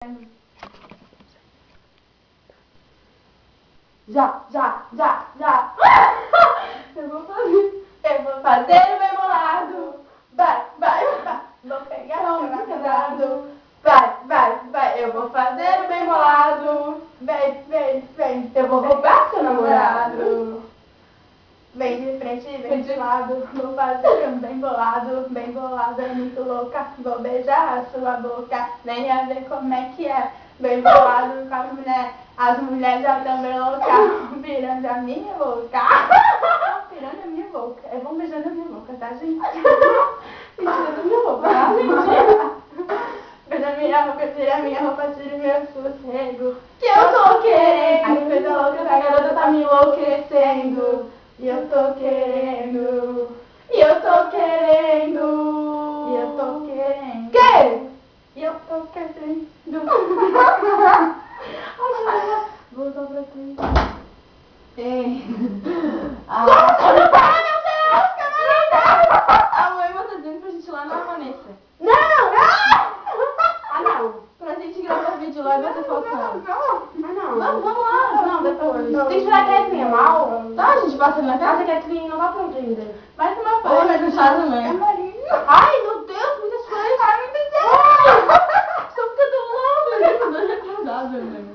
Já. Eu vou fazer o bem bolado. Vai. Vou pegar o meu casado. Vai. Eu vou fazer o bem bolado. Vem. Eu vou roubar seu namorado. Vem de frente, vem de lado. Vou fazer um bem bolado é muito louca. Vou beijar a sua boca. Venha ver como é que é. Bem bolado com as mulheres. As mulheres já estão bem loucas. Pirando a minha boca. Pirando a minha boca. É bom beijando a minha boca, tá, gente? Tirando a minha roupa, tá, gente? Beija a minha roupa, tira a minha roupa, tira o meu sossego. Que eu tô querendo. Ai, coisa louca, essa garota tá me enlouquecendo. E eu tô querendo. Que? E eu tô querendo. Vou usar pra ti. Ei. Para, meu Deus, camarada! A mãe tá dizendo pra gente ir lá na Vanessa. Não! Não! Pra gente gravar vídeo lá e bater foto com ela. Não. Vamos lá. Não, depois. Tem que esperar que a Kathleen mal. Tá, a gente passa na casa, a Kathleen não tá pronta ainda. Vai tomar banho. Vai deixar também. Ai, meu Deus, muitas coisas. Ai, meu Deus. Estou ficando louca. Eu tô retrasada, mesmo.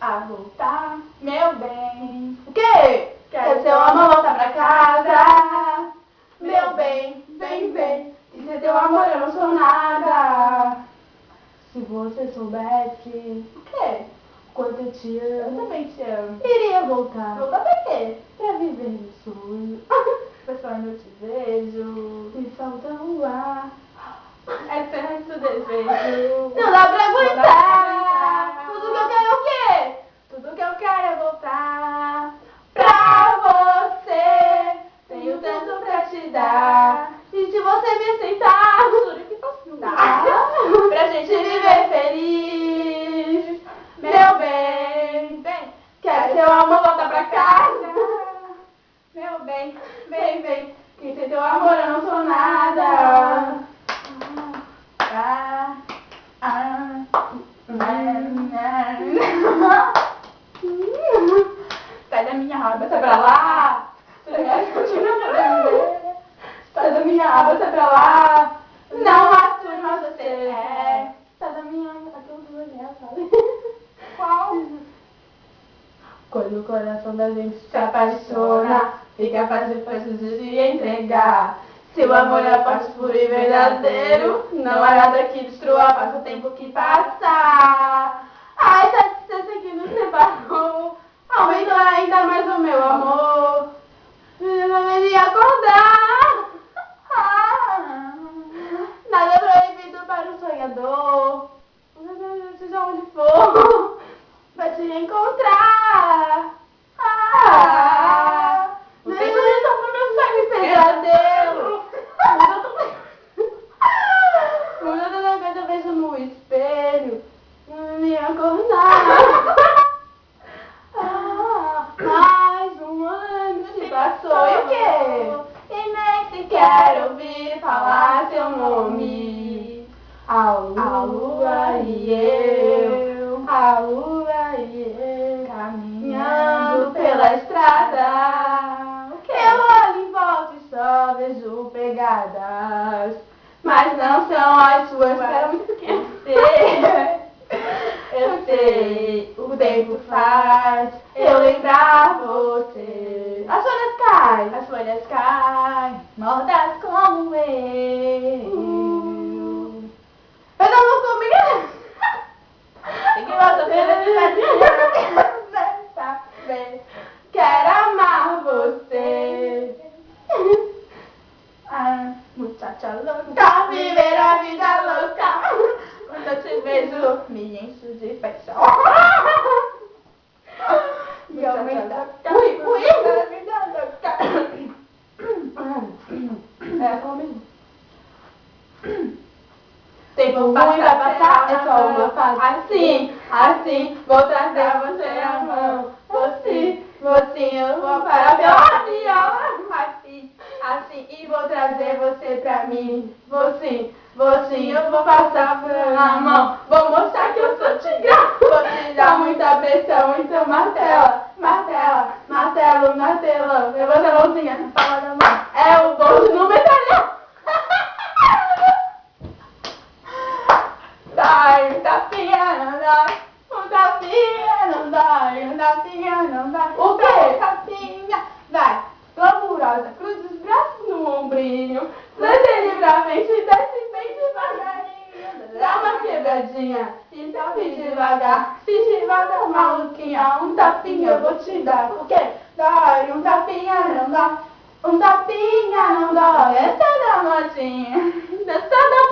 A voltar, meu bem. O quê? Quero seu amor voltar pra casa. Meu bem, vem. E sem teu amor eu não sou nada. Se você soubesse. O quê? Quanto eu te amo. Eu também te amo. Iria voltar. Voltar pra quê? Pra viver no sonho. Pois quando eu te vejo, me falta o ar. É tanto desejo. Não dá pra aguentar. Tudo que eu quero é o quê? Tudo que eu quero é voltar pra você. Tenho tanto pra te dar. E se você me aceitar, juro que posso dar. Pra gente viver feliz. Meu bem. Quero seu amor voltar pra casa. Meu bem. Que sem teu amor eu não sou nada. Sai da minha aba, sai pra lá. Sai da minha aba, sai pra lá. Não atue, mas você é. Sai da minha aba, aquela mulher, sabe? Qual? Quando o coração da gente se apaixona, fica fácil de se entregar. Se o amor é forte, puro e verdadeiro, não há nada que destrua, passa o tempo que passar. Ai, essa distância que nos separou aumentou ainda mais o meu amor. Não me acordar. Nada proibido para o sonhador. Seja onde for, vai te encontrar. Não tem solução pro meu sonho pesadelo. Quando eu vejo no espelho, me acordar. Mais um ano se passou e o quê? E nem sequer ouvir falar seu nome. A lua e eu, caminhando pela estrada. Eu olho em volta e só vejo pegadas, mas não são as suas, eram muito pequenas. Eu sei, o tempo faz eu lembrar você. As folhas caem. mais. As folhas caem, mortas como eu. Eu não vou comigo. E que você feliz, quero amar você. Ah, muchacha louca, viver a vida louca. Quando eu te vejo, me encho de paixão. E aumenta. Ui, a vida louca. É comigo. Tempo ruim vai passar, é só uma fase. Assim, assim, vou trazer você a mão. Você, eu vou para meu avião. Assim, e vou trazer você pra mim. Você, eu vou passar na mão. Vou mostrar que eu sou tigrão. Vou te dar muita pressão, então martela, martela, martelo, martelo. Levanta a mãozinha na palma da mão. É o bolso no metalhão. Dai, um tapinha, não dá. Um tapinha, não dá. Um tapinha, não dá. O quê? Tapinha, vai. Glamurosa, cruza os braços no ombrinho. Desce livremente, desce bem devagarinho. Dá uma quebradinha e sobe devagar. Se devagar, maluquinha, um tapinha eu vou te dar. O quê? Dai, um tapinha, não dá. Um tapinha, não dá. Essa da motinha, dançando